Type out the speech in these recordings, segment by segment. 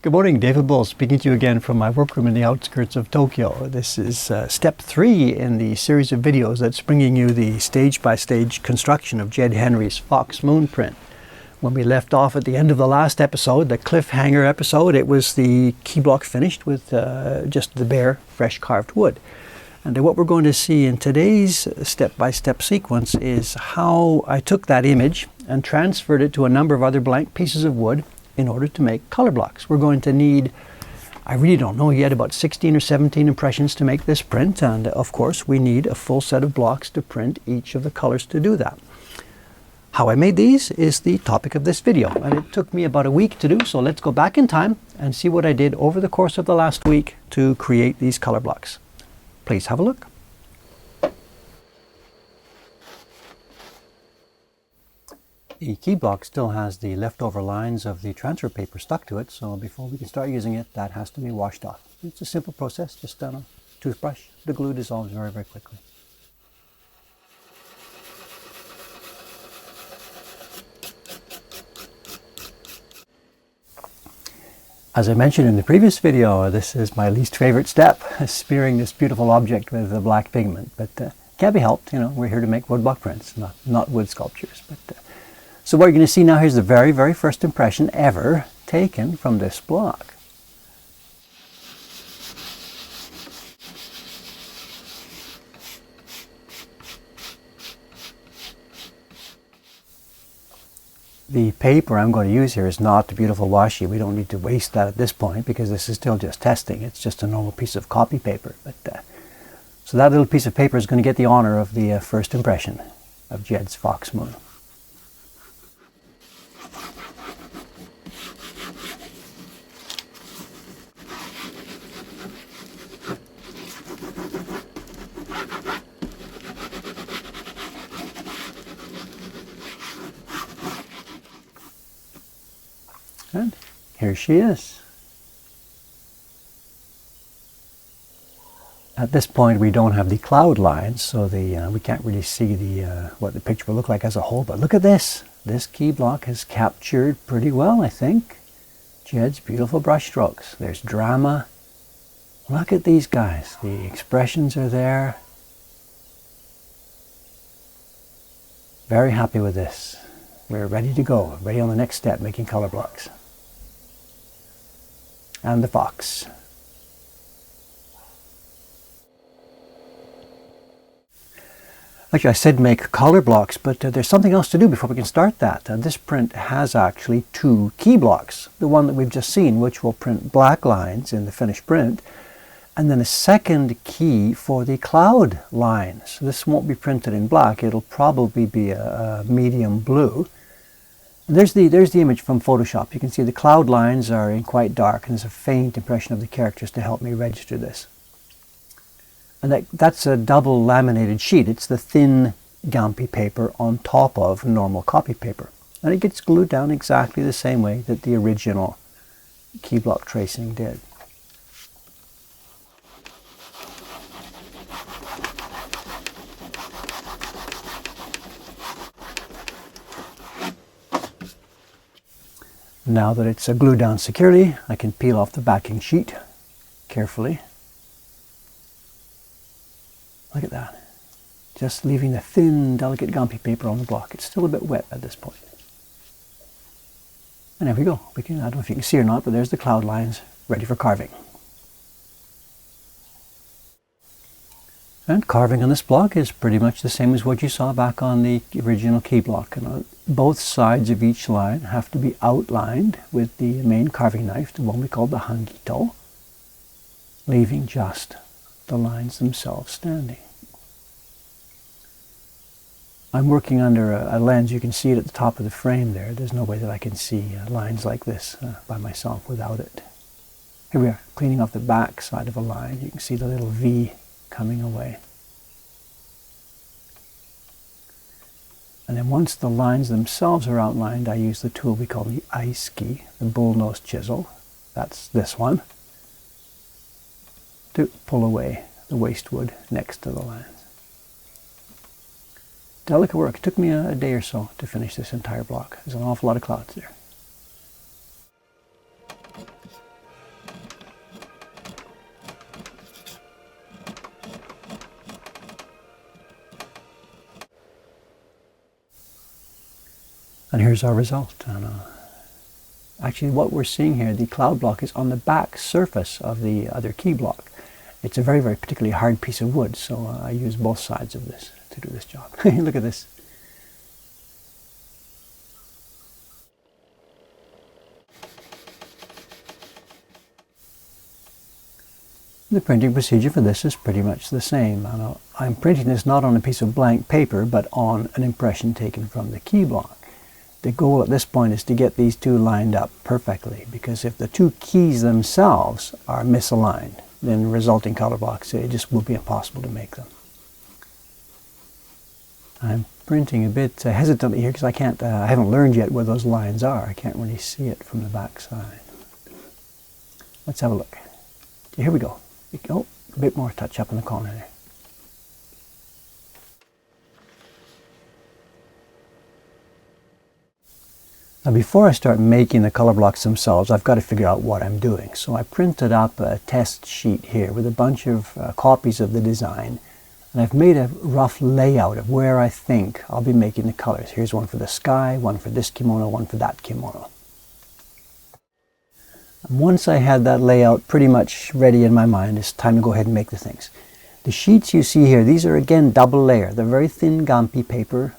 Good morning, David Bull speaking to you again from my workroom in the outskirts of Tokyo. This is step 3 in the series of videos that's bringing you the stage-by-stage construction of Jed Henry's Fox Moon print. When we left off at the end of the last episode, the cliffhanger episode, it was the key block finished with just the bare, fresh carved wood. And what we're going to see in today's step-by-step sequence is how I took that image and transferred it to a number of other blank pieces of wood in order to make color blocks. We're going to need, I really don't know yet, about 16 or 17 impressions to make this print, and of course we need a full set of blocks to print each of the colors to do that. How I made these is the topic of this video, and it took me about a week to do, so let's go back in time and see what I did over the course of the last week to create these color blocks. Please have a look. The key block still has the leftover lines of the transfer paper stuck to it, so before we can start using it, that has to be washed off. It's a simple process, just on a toothbrush. The glue dissolves very, very quickly. As I mentioned in the previous video, this is my least favorite step, smearing this beautiful object with the black pigment, but can't be helped. You know, we're here to make woodblock prints, not wood sculptures. So what you're going to see now, here's the very, very first impression ever taken from this block. The paper I'm going to use here is not the beautiful washi. We don't need to waste that at this point because this is still just testing. It's just a normal piece of copy paper. So that little piece of paper is going to get the honor of the first impression of Jed's Fox Moon. And here she is. At this point we don't have the cloud lines, so we can't really see what the picture will look like as a whole, but look at this. This key block has captured pretty well, I think, Jed's beautiful brush strokes. There's drama. Look at these guys. The expressions are there. Very happy with this. We're ready to go, ready on the next step, making color blocks. And the fox. Actually, I said make color blocks, but there's something else to do before we can start that. This print has actually 2 key blocks. The one that we've just seen, which will print black lines in the finished print, and then a second key for the cloud lines. This won't be printed in black, it'll probably be a medium blue. There's the image from Photoshop. You can see the cloud lines are in quite dark, and there's a faint impression of the characters to help me register this. And that's a double laminated sheet. It's the thin Gampi paper on top of normal copy paper. And it gets glued down exactly the same way that the original key block tracing did. Now that it's glued down securely, I can peel off the backing sheet carefully. Look at that. Just leaving the thin, delicate Gampi paper on the block. It's still a bit wet at this point. And there we go. I don't know if you can see or not, but there's the cloud lines ready for carving. And carving on this block is pretty much the same as what you saw back on the original key block. And both sides of each line have to be outlined with the main carving knife, the one we call the hangito, leaving just the lines themselves standing. I'm working under a lens. You can see it at the top of the frame there. There's no way that I can see lines like this by myself without it. Here we are, cleaning off the back side of a line. You can see the little V coming away. And then once the lines themselves are outlined, I use the tool we call the Aisuki, the bull-nosed chisel. That's this one, to pull away the waste wood next to the lines. Delicate work. It took me a day or so to finish this entire block. There's an awful lot of clouds there. And here's our result. Actually, what we're seeing here, the cloud block is on the back surface of the other key block. It's a very, very particularly hard piece of wood, so I use both sides of this to do this job. Look at this. The printing procedure for this is pretty much the same. I'm printing this not on a piece of blank paper, but on an impression taken from the key block. The goal at this point is to get these two lined up perfectly, because if the two keys themselves are misaligned, then the resulting color blocks, it just will be impossible to make them. I'm printing a bit hesitantly here because I haven't learned yet where those lines are. I can't really see it from the back side. Let's have a look. Here we go. Oh, a bit more touch up in the corner there. Now before I start making the color blocks themselves, I've got to figure out what I'm doing. So I printed up a test sheet here with a bunch of copies of the design. And I've made a rough layout of where I think I'll be making the colors. Here's one for the sky, one for this kimono, one for that kimono. And once I had that layout pretty much ready in my mind, it's time to go ahead and make the things. The sheets you see here, these are again double layer. They're very thin gampi paper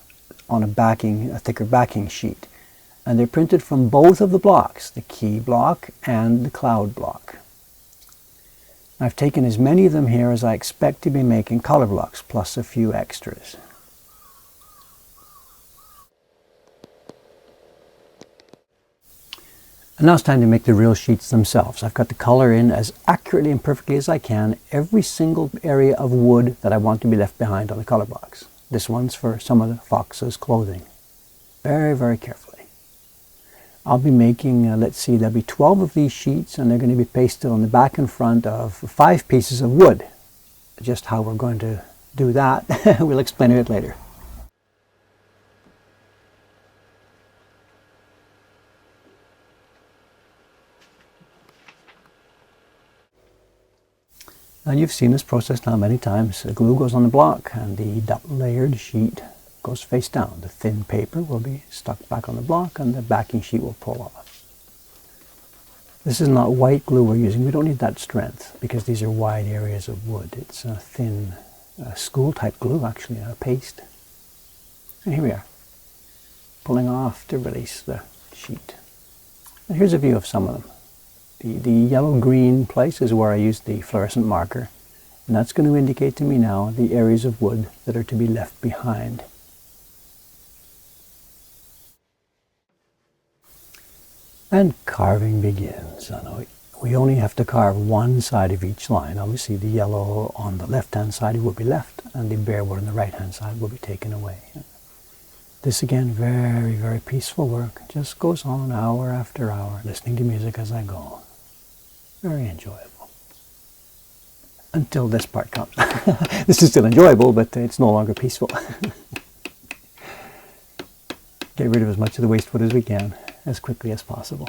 on a thicker backing sheet. And they're printed from both of the blocks, the key block and the cloud block. I've taken as many of them here as I expect to be making color blocks, plus a few extras. And now it's time to make the real sheets themselves. I've got the color in as accurately and perfectly as I can, every single area of wood that I want to be left behind on the color box. This one's for some of the fox's clothing. Very, very carefully. I'll be making, let's see, there'll be 12 of these sheets, and they're going to be pasted on the back and front of 5 pieces of wood. Just how we're going to do that, we'll explain it later. Now you've seen this process now many times. The glue goes on the block and the layered sheet goes face down. The thin paper will be stuck back on the block and the backing sheet will pull off. This is not white glue we're using. We don't need that strength because these are wide areas of wood. It's a thin school type glue, actually, a paste. And here we are, pulling off to release the sheet. And here's a view of some of them. The yellow-green place is where I used the fluorescent marker, and that's going to indicate to me now the areas of wood that are to be left behind. And carving begins. We only have to carve one side of each line. Obviously the yellow on the left-hand side will be left, and the bare wood on the right-hand side will be taken away. This again, very, very peaceful work. Just goes on hour after hour, listening to music as I go. Very enjoyable. Until this part comes. This is still enjoyable, but it's no longer peaceful. Get rid of as much of the waste wood as we can, as quickly as possible.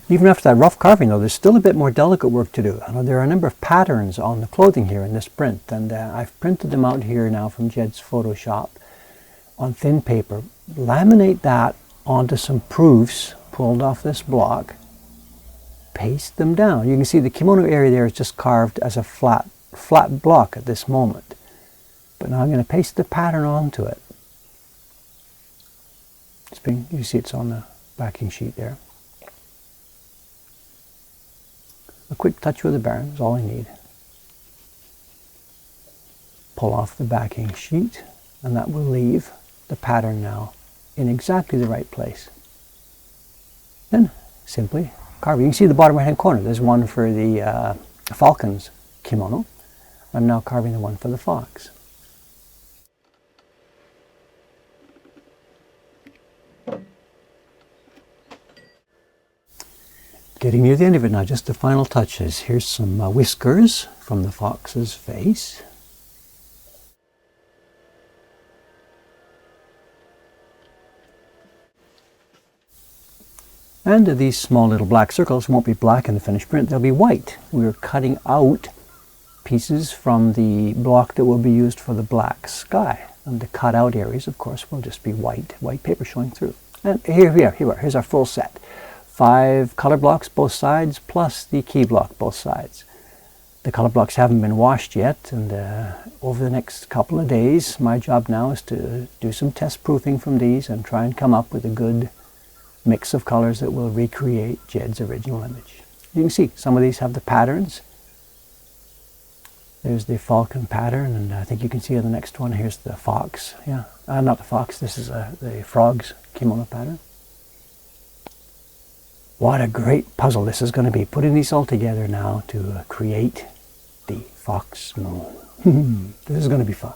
Even after that rough carving, though, there's still a bit more delicate work to do. There are a number of patterns on the clothing here in this print, and I've printed them out here now from Jed's Photoshop on thin paper. Laminate that onto some proofs pulled off this block. Paste them down. You can see the kimono area there is just carved as a flat block at this moment. But now I'm going to paste the pattern onto it. You see it's on the backing sheet there. A quick touch with the baren is all I need. Pull off the backing sheet, and that will leave the pattern now in exactly the right place. Then simply carve. You can see the bottom right hand corner. There's one for the falcon's kimono. I'm now carving the one for the fox. Getting near the end of it now, just the final touches. Here's some whiskers from the fox's face. And these small little black circles won't be black in the finished print, they'll be white. We're cutting out pieces from the block that will be used for the black sky. And the cut out areas, of course, will just be white paper showing through. And here we are, here's our full set. 5 color blocks both sides, plus the key block both sides. The color blocks haven't been washed yet, and over the next couple of days, my job now is to do some test proofing from these and try and come up with a good mix of colors that will recreate Jed's original image. You can see some of these have the patterns. There's the falcon pattern, and I think you can see on the next one, here's the fox. Yeah, not the fox, this is the frog's kimono pattern. What a great puzzle this is going to be, putting these all together now to create the fox moon. This is going to be fun.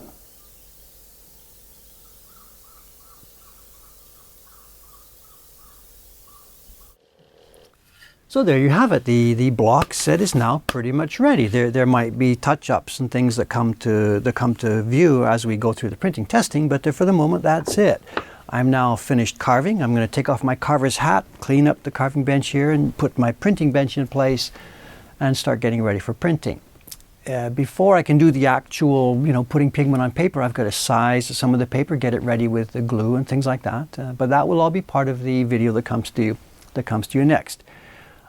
So there you have it. The block set is now pretty much ready. There might be touch-ups and things that come to view as we go through the printing testing, but for the moment that's it. I'm now finished carving. I'm going to take off my carver's hat, clean up the carving bench here, and put my printing bench in place and start getting ready for printing. Before I can do the actual, putting pigment on paper, I've got to size some of the paper, get it ready with the glue and things like that. But that will all be part of the video that comes to you next.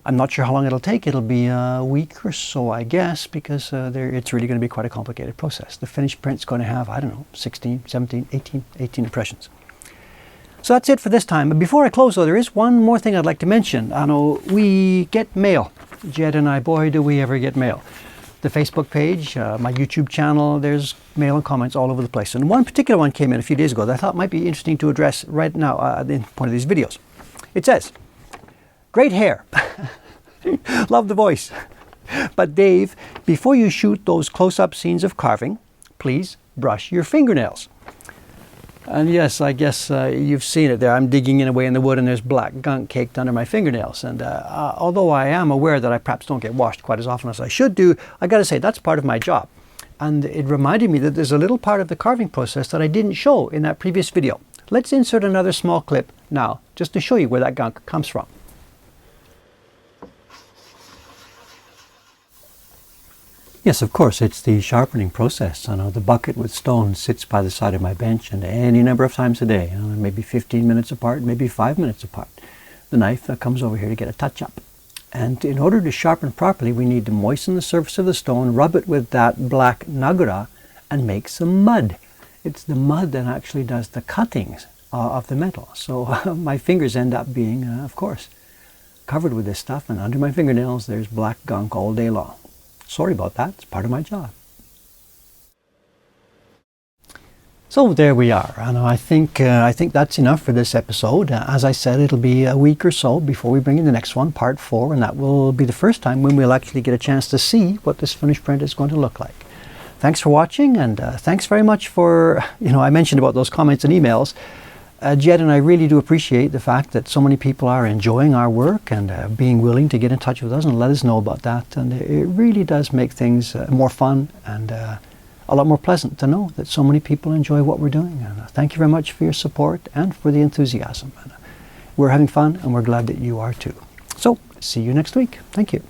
I'm not sure how long it'll take. It'll be a week or so, I guess, because it's really going to be quite a complicated process. The finished print's going to have, 16, 17, 18 impressions. So that's it for this time. But before I close, though, there is one more thing I'd like to mention. I know we get mail. Jed and I, boy, do we ever get mail. The Facebook page, my YouTube channel, there's mail and comments all over the place. And one particular one came in a few days ago that I thought might be interesting to address right now in one of these videos. It says, "Great hair. Love the voice. But Dave, before you shoot those close-up scenes of carving, please brush your fingernails." And yes, I guess you've seen it there. I'm digging away in the wood and there's black gunk caked under my fingernails. And although I am aware that I perhaps don't get washed quite as often as I should do, I got to say that's part of my job. And it reminded me that there's a little part of the carving process that I didn't show in that previous video. Let's insert another small clip now, just to show you where that gunk comes from. Yes, of course, it's the sharpening process. The bucket with stones sits by the side of my bench, and any number of times a day, maybe 15 minutes apart, maybe 5 minutes apart, the knife comes over here to get a touch-up. And in order to sharpen properly, we need to moisten the surface of the stone, rub it with that black nagura, and make some mud. It's the mud that actually does the cuttings of the metal. So my fingers end up being, of course, covered with this stuff, and under my fingernails there's black gunk all day long. Sorry about that, it's part of my job. So there we are, and I think that's enough for this episode. As I said, it'll be a week or so before we bring in the next one, part 4, and that will be the first time when we'll actually get a chance to see what this finished print is going to look like. Thanks for watching, and thanks very much for, I mentioned about those comments and emails. Jed and I really do appreciate the fact that so many people are enjoying our work and being willing to get in touch with us and let us know about that. And it really does make things more fun and a lot more pleasant to know that so many people enjoy what we're doing. And thank you very much for your support and for the enthusiasm. And we're having fun and we're glad that you are too. So, see you next week. Thank you.